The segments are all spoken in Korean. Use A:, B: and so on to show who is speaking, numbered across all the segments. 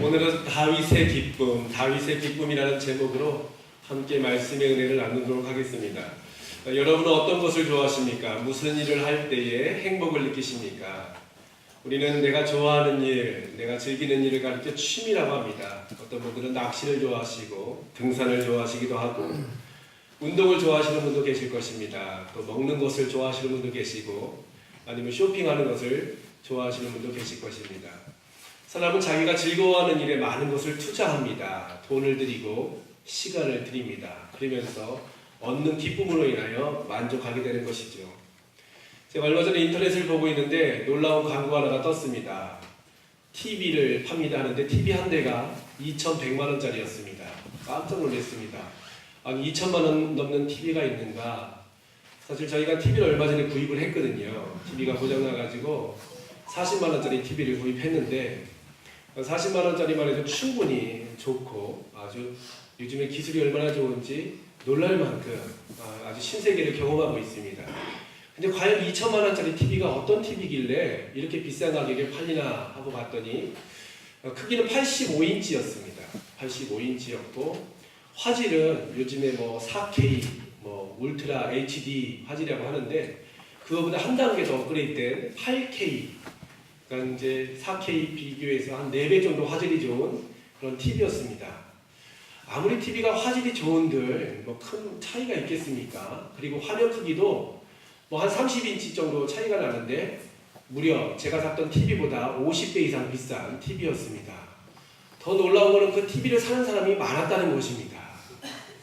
A: 오늘은 다윗의 기쁨이라는 제목으로 함께 말씀의 은혜를 나누도록 하겠습니다. 여러분은 어떤 것을 좋아하십니까? 무슨 일을 할 때에 행복을 느끼십니까? 우리는 내가 좋아하는 일, 내가 즐기는 일을 가르쳐 취미라고 합니다. 어떤 분들은 낚시를 좋아하시고 등산을 좋아하시기도 하고 운동을 좋아하시는 분도 계실 것입니다. 또 먹는 것을 좋아하시는 분도 계시고 아니면 쇼핑하는 것을 좋아하시는 분도 계실 것입니다. 사람은 자기가 즐거워하는 일에 많은 것을 투자합니다. 돈을 들이고 시간을 드립니다. 그러면서 얻는 기쁨으로 인하여 만족하게 되는 것이죠. 제가 얼마 전에 인터넷을 보고 있는데 놀라운 광고 하나가 떴습니다. TV를 팝니다 하는데 TV 한 대가 2,100만 원짜리였습니다. 깜짝 놀랐습니다. 아니 2천만 원 넘는 TV가 있는가? 사실 저희가 TV를 얼마 전에 구입을 했거든요. TV가 고장나가지고 40만 원짜리 TV를 구입했는데 40만 원짜리만 해도 충분히 좋고 아주 요즘에 기술이 얼마나 좋은지 놀랄 만큼 아주 신세계를 경험하고 있습니다. 근데 과연 2천만 원짜리 TV가 어떤 TV길래 이렇게 비싼 가격에 팔리나 하고 봤더니 크기는 85인치였습니다. 85인치였고 화질은 요즘에 뭐 4K, 뭐 울트라 HD 화질이라고 하는데 그거보다 한 단계 더 업그레이드된 8K, 그러니까 이제 4K 비교해서 한 4배 정도 화질이 좋은 그런 TV였습니다. 아무리 TV가 화질이 좋은들 뭐 큰 차이가 있겠습니까? 그리고 화면 크기도 뭐 한 30인치 정도 차이가 나는데 무려 제가 샀던 TV보다 50배 이상 비싼 TV였습니다. 더 놀라운 거는 그 TV를 사는 사람이 많았다는 것입니다.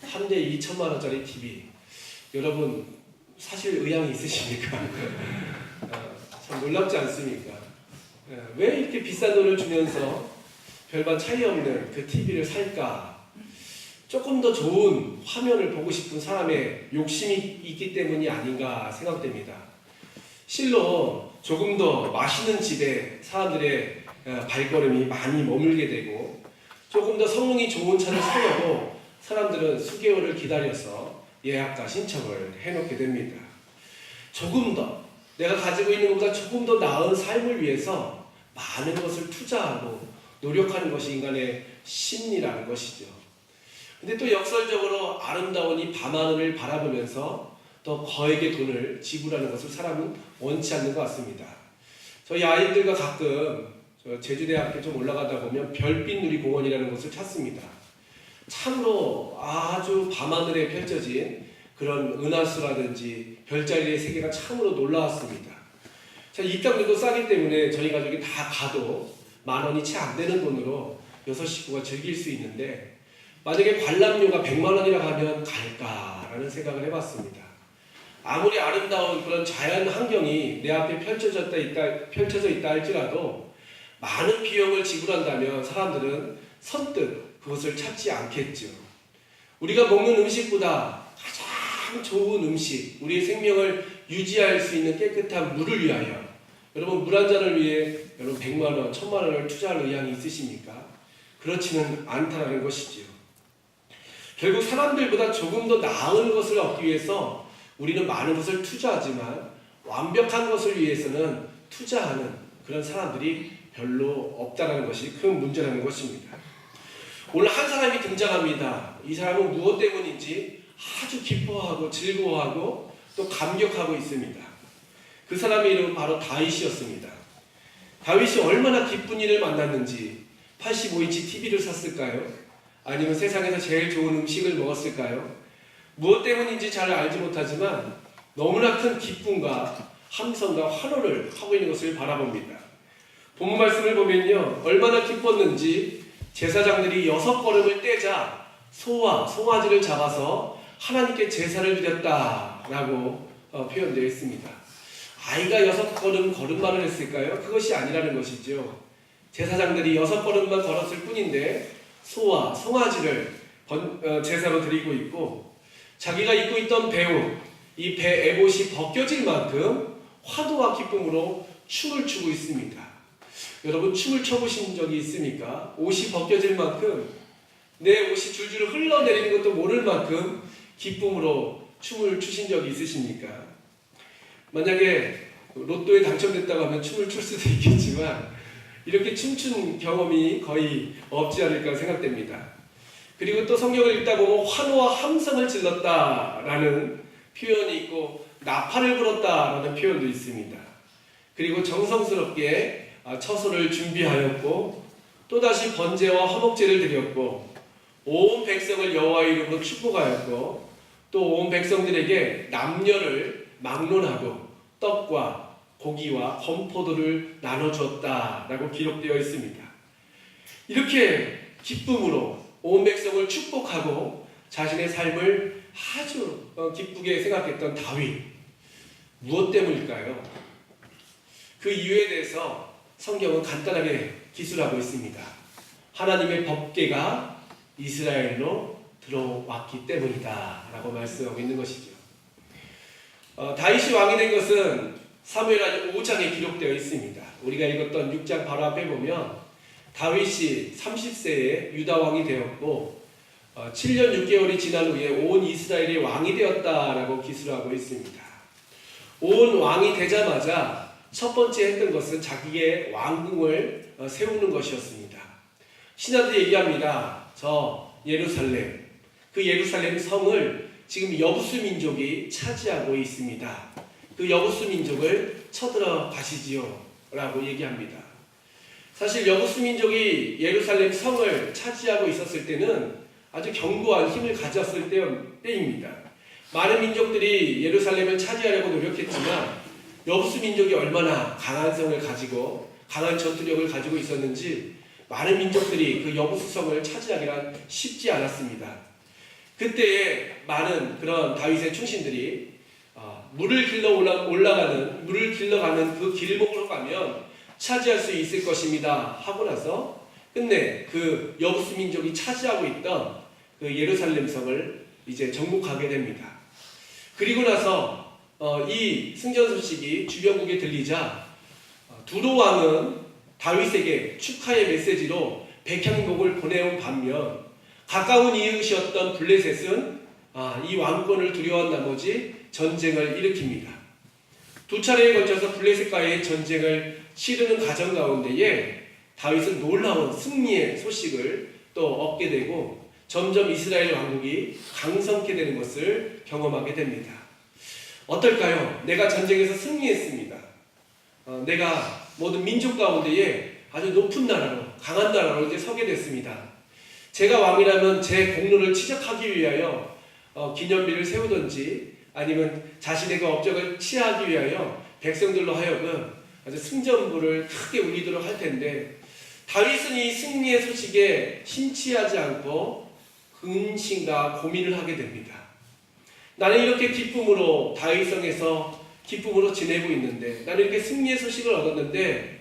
A: 한 대 2천만 원짜리 TV. 여러분 사실 의향이 있으십니까? 참 놀랍지 않습니까? 왜 이렇게 비싼 돈을 주면서 별반 차이 없는 그 TV를 살까? 조금 더 좋은 화면을 보고 싶은 사람의 욕심이 있기 때문이 아닌가 생각됩니다. 실로 조금 더 맛있는 집에 사람들의 발걸음이 많이 머물게 되고 조금 더 성능이 좋은 차를 사려고 사람들은 수개월을 기다려서 예약과 신청을 해놓게 됩니다. 조금 더 내가 가지고 있는 것보다 조금 더 나은 삶을 위해서 많은 것을 투자하고 노력하는 것이 인간의 심리라는 것이죠. 근데 또 역설적으로 아름다운 이 밤하늘을 바라보면서 더 거액의 돈을 지불하는 것을 사람은 원치 않는 것 같습니다. 저희 아이들과 가끔 제주대학교 좀 올라가다 보면 별빛 누리공원이라는 곳을 찾습니다. 참으로 아주 밤하늘에 펼쳐진 그런 은하수라든지 별자리의 세계가 참으로 놀라웠습니다. 자, 입장료도 싸기 때문에 저희 가족이 다 가도 10,000원이 채 안 되는 돈으로 6 식구가 즐길 수 있는데 만약에 관람료가 100만 원이라고 하면 갈까라는 생각을 해봤습니다. 아무리 아름다운 그런 자연 환경이 내 앞에 펼쳐져 있다 할지라도 많은 비용을 지불한다면 사람들은 선뜻 그것을 찾지 않겠죠. 우리가 먹는 음식보다 가장 좋은 음식, 우리의 생명을 유지할 수 있는 깨끗한 물을 위하여 여러분 물 한 잔을 위해 여러분 100만 원, 1000만 원을 투자할 의향이 있으십니까? 그렇지는 않다는 것이지요. 결국 사람들보다 조금 더 나은 것을 얻기 위해서 우리는 많은 것을 투자하지만 완벽한 것을 위해서는 투자하는 그런 사람들이 별로 없다는 것이 큰 문제라는 것입니다. 오늘 한 사람이 등장합니다. 이 사람은 무엇 때문인지 아주 기뻐하고 즐거워하고 또 감격하고 있습니다. 그 사람의 이름은 바로 다윗이었습니다. 다윗이 얼마나 기쁜 일을 만났는지 85인치 TV를 샀을까요? 아니면 세상에서 제일 좋은 음식을 먹었을까요? 무엇 때문인지 잘 알지 못하지만 너무나 큰 기쁨과 함성과 환호를 하고 있는 것을 바라봅니다. 본문 말씀을 보면요, 얼마나 기뻤는지 제사장들이 6걸음을 떼자 소와 송아지를 잡아서 하나님께 제사를 드렸다라고 표현되어 있습니다. 아이가 6걸음 걸음마를 했을까요? 그것이 아니라는 것이죠. 제사장들이 6걸음만 걸었을 뿐인데 소와 송아지를 제사로 드리고 있고 자기가 입고 있던 배옷, 이 배 에봇이 벗겨질 만큼 화도와 기쁨으로 춤을 추고 있습니다. 여러분 춤을 춰보신 적이 있습니까? 옷이 벗겨질 만큼 내 옷이 줄줄 흘러내리는 것도 모를 만큼 기쁨으로 춤을 추신 적이 있으십니까? 만약에 로또에 당첨됐다고 하면 춤을 출 수도 있겠지만 이렇게 춤춘 경험이 거의 없지 않을까 생각됩니다. 그리고 또 성경을 읽다 보면 환호와 함성을 질렀다라는 표현이 있고 나팔을 불었다라는 표현도 있습니다. 그리고 정성스럽게 처소를 준비하였고 또다시 번제와 화목제를 드렸고 온 백성을 여호와의 이름으로 축복하였고 또 온 백성들에게 남녀를 막론하고 떡과 고기와 건포도를 나눠주었다라고 기록되어 있습니다. 이렇게 기쁨으로 온 백성을 축복하고 자신의 삶을 아주 기쁘게 생각했던 다윗, 무엇 때문일까요? 그 이유에 대해서 성경은 간단하게 기술하고 있습니다. 하나님의 법궤가 이스라엘로 들어왔기 때문이다 라고 말씀하고 있는 것이죠. 다윗이 왕이 된 것은 사무엘하 5장에 기록되어 있습니다. 우리가 읽었던 6장 바로 앞에 보면 다윗이 30세에 유다 왕이 되었고 7년 6개월이 지난 후에 온 이스라엘의 왕이 되었다라고 기술하고 있습니다. 온 왕이 되자마자 첫 번째 했던 것은 자기의 왕궁을 세우는 것이었습니다. 신하들이 얘기합니다. 저 예루살렘, 그 예루살렘 성을 지금 여부수 민족이 차지하고 있습니다. 그 여부수 민족을 쳐들어 가시지요 라고 얘기합니다. 사실 여부수 민족이 예루살렘 성을 차지하고 있었을 때는 아주 견고한 힘을 가졌을 때입니다. 많은 민족들이 예루살렘을 차지하려고 노력했지만 여부수 민족이 얼마나 강한 성을 가지고 강한 전투력을 가지고 있었는지 많은 민족들이 그 여부수 성을 차지하기란 쉽지 않았습니다. 그때에 많은 그런 다윗의 충신들이 물을 길러가는 그 길목으로 가면 차지할 수 있을 것입니다 하고 나서 끝내 그 여부수 민족이 차지하고 있던 그 예루살렘 성을 이제 정복하게 됩니다. 그리고 나서 이 승전 소식이 주변국에 들리자 두로 왕은 다윗에게 축하의 메시지로 백향복을 보내온 반면 가까운 이웃이었던 블레셋은 이 왕권을 두려워한 나머지 전쟁을 일으킵니다. 두 차례에 걸쳐서 블레셋과의 전쟁을 치르는 과정 가운데에 다윗은 놀라운 승리의 소식을 또 얻게 되고 점점 이스라엘 왕국이 강성케 되는 것을 경험하게 됩니다. 어떨까요? 내가 전쟁에서 승리했습니다. 내가 모든 민족 가운데에 아주 높은 나라로, 강한 나라로 이제 서게 됐습니다. 제가 왕이라면 제 공로를 치적하기 위하여 기념비를 세우든지 아니면 자신의 그 업적을 치하하기 위하여 백성들로 하여금 아주 승전부를 크게 울리도록 할 텐데 다윗은 이 승리의 소식에 심취하지 않고 근심과 고민을 하게 됩니다. 나는 이렇게 기쁨으로 다윗성에서 기쁨으로 지내고 있는데 나는 이렇게 승리의 소식을 얻었는데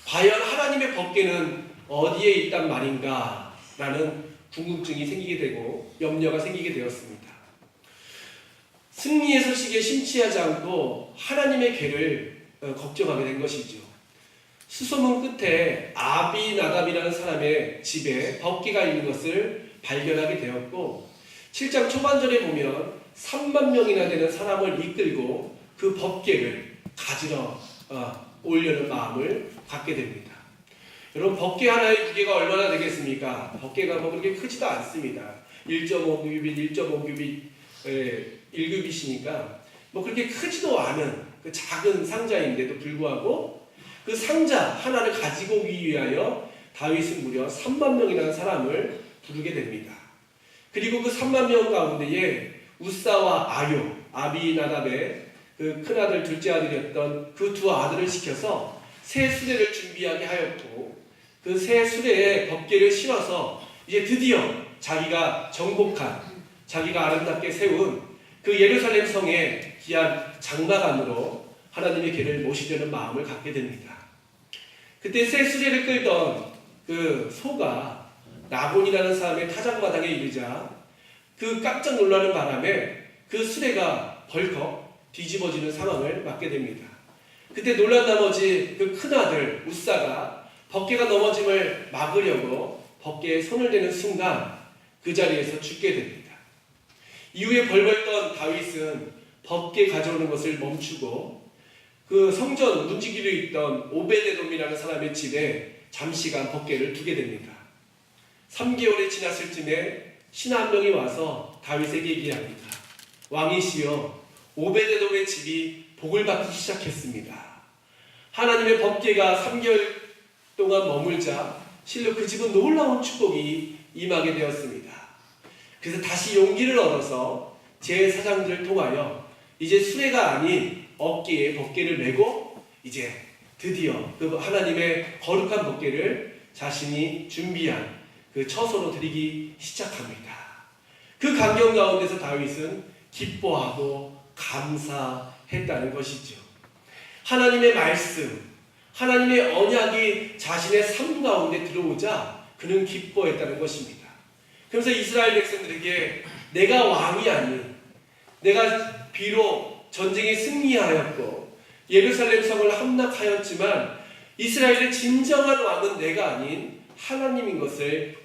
A: 과연 하나님의 법궤는 어디에 있단 말인가 라는 궁금증이 생기게 되고 염려가 생기게 되었습니다. 승리의 소식에 심취하지 않고 하나님의 궤를 걱정하게 된 것이죠. 수소문 끝에 아비나답이라는 사람의 집에 법궤가 있는 것을 발견하게 되었고 7장 초반절에 보면 3만 명이나 되는 사람을 이끌고 그 법궤를 가지러 오려는 마음을 갖게 됩니다. 여러분 법궤 하나의 무게가 얼마나 되겠습니까? 법궤가 뭐 그렇게 크지도 않습니다. 1.5규빗, 1.5규빗 1규빗이니까 뭐 그렇게 크지도 않은 그 작은 상자인데도 불구하고 그 상자 하나를 가지고 오기 위하여 다윗은 무려 3만 명이라는 사람을 부르게 됩니다. 그리고 그 3만 명 가운데에 우사와 아요, 아비나답의 그 큰아들 둘째 아들이었던 그 두 아들을 시켜서 새 수레를 준비하게 하였고 그 새 수레에 법궤를 실어서 이제 드디어 자기가 정복한 자기가 아름답게 세운 그 예루살렘 성의 귀한 장막 안으로 하나님의 궤를 모시려는 마음을 갖게 됩니다. 그때 새 수레를 끌던 그 소가 나곤이라는 사람의 타작마당에 이르자 그 깜짝 놀라는 바람에 그 수레가 벌컥 뒤집어지는 상황을 맞게 됩니다. 그때 놀란 나머지 그 큰아들 우사가 법궤가 넘어짐을 막으려고 법궤에 손을 대는 순간 그 자리에서 죽게 됩니다. 이후에 벌벌 떤 다윗은 법궤 가져오는 것을 멈추고 그 성전 문지기로 있던 오베데돔이라는 사람의 집에 잠시간 법궤를 두게 됩니다. 3개월이 지났을 쯤에 신 한 명이 와서 다윗에게 얘기합니다. 왕이시여, 오베데돔의 집이 복을 받기 시작했습니다. 하나님의 법궤가 3개월 동안 머물자 실로 그 집은 놀라운 축복이 임하게 되었습니다. 그래서 다시 용기를 얻어서 제사장들을 통하여 이제 수레가 아닌 어깨에 법궤를 메고 이제 드디어 그 하나님의 거룩한 법궤를 자신이 준비한 그 처소로 드리기 시작합니다. 그 광경 가운데서 다윗은 기뻐하고 감사했다는 것이죠. 하나님의 말씀, 하나님의 언약이 자신의 삶 가운데 들어오자 그는 기뻐했다는 것입니다. 그래서 이스라엘 백성들에게 내가 왕이 아닌, 내가 비록 전쟁에 승리하였고 예루살렘 성을 함락하였지만 이스라엘의 진정한 왕은 내가 아닌 하나님인 것을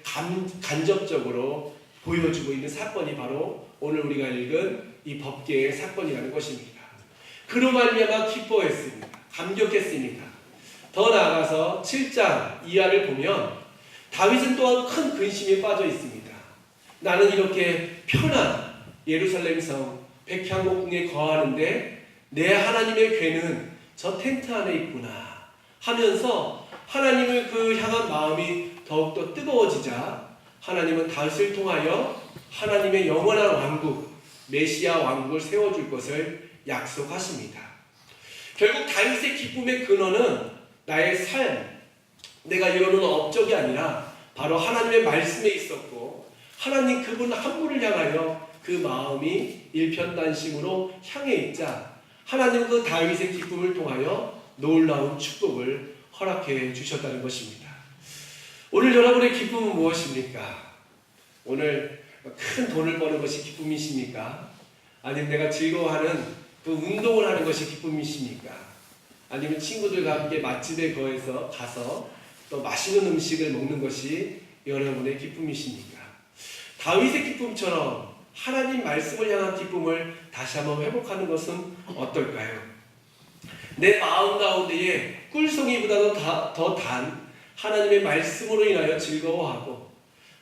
A: 간접적으로 보여주고 있는 사건이 바로 오늘 우리가 읽은 이 법궤의 사건이라는 것입니다. 그로 말미암아 기뻐했습니다. 감격했습니다. 더 나아가서 7장 이하를 보면 다윗은 또한 큰 근심에 빠져 있습니다. 나는 이렇게 편한 예루살렘 성 백향목궁에 거하는데 내 하나님의 궤는 저 텐트 안에 있구나 하면서 하나님을 그 향한 마음이 더욱더 뜨거워지자 하나님은 다윗을 통하여 하나님의 영원한 왕국, 메시아 왕국을 세워줄 것을 약속하십니다. 결국 다윗의 기쁨의 근원은 나의 삶, 내가 이루는 업적이 아니라 바로 하나님의 말씀에 있었고 하나님 그분 한 분을 향하여 그 마음이 일편단심으로 향해 있자 하나님은 그 다윗의 기쁨을 통하여 놀라운 축복을 허락해 주셨다는 것입니다. 오늘 여러분의 기쁨은 무엇입니까? 오늘 큰 돈을 버는 것이 기쁨이십니까? 아니면 내가 즐거워하는 그 운동을 하는 것이 기쁨이십니까? 아니면 친구들과 함께 맛집에 가서 또 맛있는 음식을 먹는 것이 여러분의 기쁨이십니까? 다윗의 기쁨처럼 하나님 말씀을 향한 기쁨을 다시 한번 회복하는 것은 어떨까요? 내 마음 가운데에 꿀송이보다도 더 단 하나님의 말씀으로 인하여 즐거워하고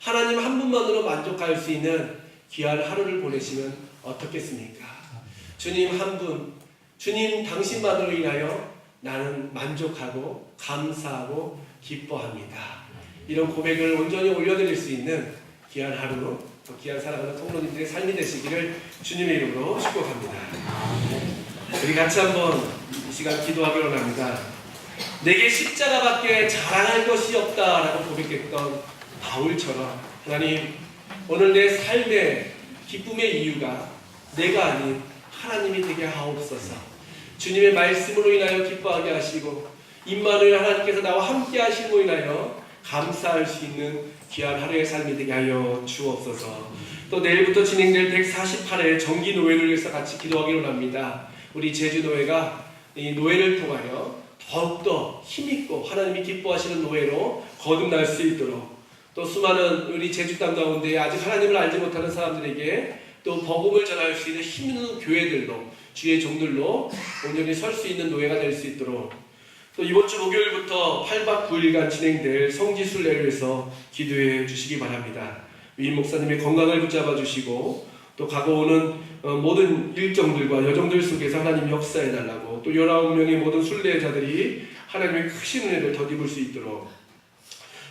A: 하나님 한 분만으로 만족할 수 있는 귀한 하루를 보내시면 어떻겠습니까? 주님 한 분, 주님 당신만으로 인하여 나는 만족하고 감사하고 기뻐합니다. 이런 고백을 온전히 올려드릴 수 있는 귀한 하루, 또 귀한 사랑하는 통로님들의 삶이 되시기를 주님의 이름으로 축복합니다. 우리 같이 한번 이 시간 기도하기로 합니다. 내게 십자가밖에 자랑할 것이 없다라고 고백했던 바울처럼 하나님, 오늘 내 삶의 기쁨의 이유가 내가 아닌 하나님이 되게 하옵소서. 주님의 말씀으로 인하여 기뻐하게 하시고 임마누엘 하나님께서 나와 함께 하심으로 인하여 감사할 수 있는 귀한 하루의 삶이 되게 하여 주옵소서. 또 내일부터 진행될 148회 정기 노회를 위해서 같이 기도하기로 합니다. 우리 제주노회가 이 노회를 통하여 더욱더 힘있고 하나님이 기뻐하시는 노회로 거듭날 수 있도록, 또 수많은 우리 제주 땅 가운데 아직 하나님을 알지 못하는 사람들에게 또 복음을 전할 수 있는 힘있는 교회들로, 주의 종들로 온전히 설 수 있는 노회가 될 수 있도록, 또 이번 주 목요일부터 8박 9일간 진행될 성지순례를 위해서 기도해 주시기 바랍니다. 위임 목사님의 건강을 붙잡아 주시고 또 가고오는 모든 일정들과 여정들 속에서 하나님 역사해 달라고, 또 19명의 모든 순례자들이 하나님의 크신 은혜를 덧입을 수 있도록,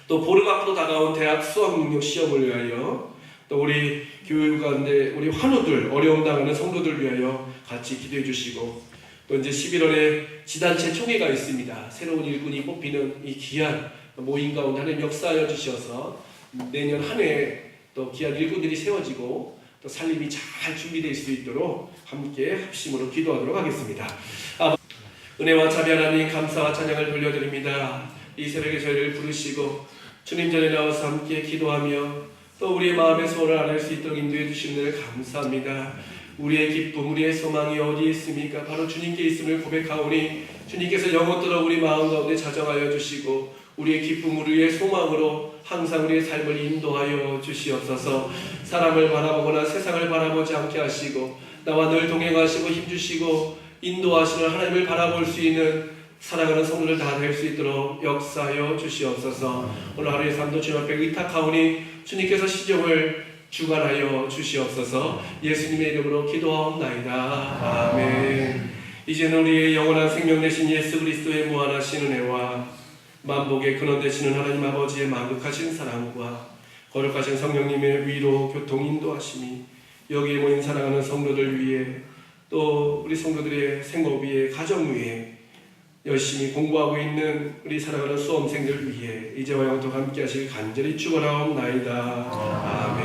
A: 또 보름 앞으로 다가온 대학 수학능력 시험을 위하여, 또 우리 교회 가운데 우리 환우들, 어려움 당하는 성도들 위하여 같이 기도해 주시고, 또 이제 11월에 지단체 총회가 있습니다. 새로운 일꾼이 뽑히는 이 귀한 모임 가운데 하나님 역사하여 주셔서 내년 한 해 또 귀한 일꾼들이 세워지고 또 살림이 잘 준비될 수 있도록 함께 합심으로 기도하도록 하겠습니다. 은혜와 자비 하나님 감사와 찬양을 돌려드립니다. 이 새벽에 저희를 부르시고 주님 전에 나와서 함께 기도하며 또 우리의 마음의 소원을 알을 수 있도록 인도해 주시는 을 감사합니다. 우리의 기쁨, 우리의 소망이 어디에 있습니까? 바로 주님께 있음을 고백하오니 주님께서 영원토록 우리 마음 가운데 자정하여 주시고 우리의 기쁨, 우리의 소망으로 항상 우리의 삶을 인도하여 주시옵소서. 사람을 바라보거나 세상을 바라보지 않게 하시고 나와 늘 동행하시고 힘주시고 인도하시는 하나님을 바라볼 수 있는 사랑하는 성도들 다 될 수 있도록 역사하여 주시옵소서. 오늘 하루의 삶도 주님 앞에 의탁하오니 주님께서 시종을 주관하여 주시옵소서. 예수님의 이름으로 기도하옵나이다. 아멘. 이제는 우리의 영원한 생명 되신 예수 그리스도의 무한하신 은혜와 만복의 근원 되시는 하나님 아버지의 만극하신 사랑과 거룩하신 성령님의 위로 교통 인도하심이 여기에 모인 사랑하는 성도들 위해 또 우리 성도들의 생업 위에 가정 위에 열심히 공부하고 있는 우리 사랑하는 수험생들 위해 이제와 영원토록 함께 하실 간절히 축원하옵나이다. 아멘.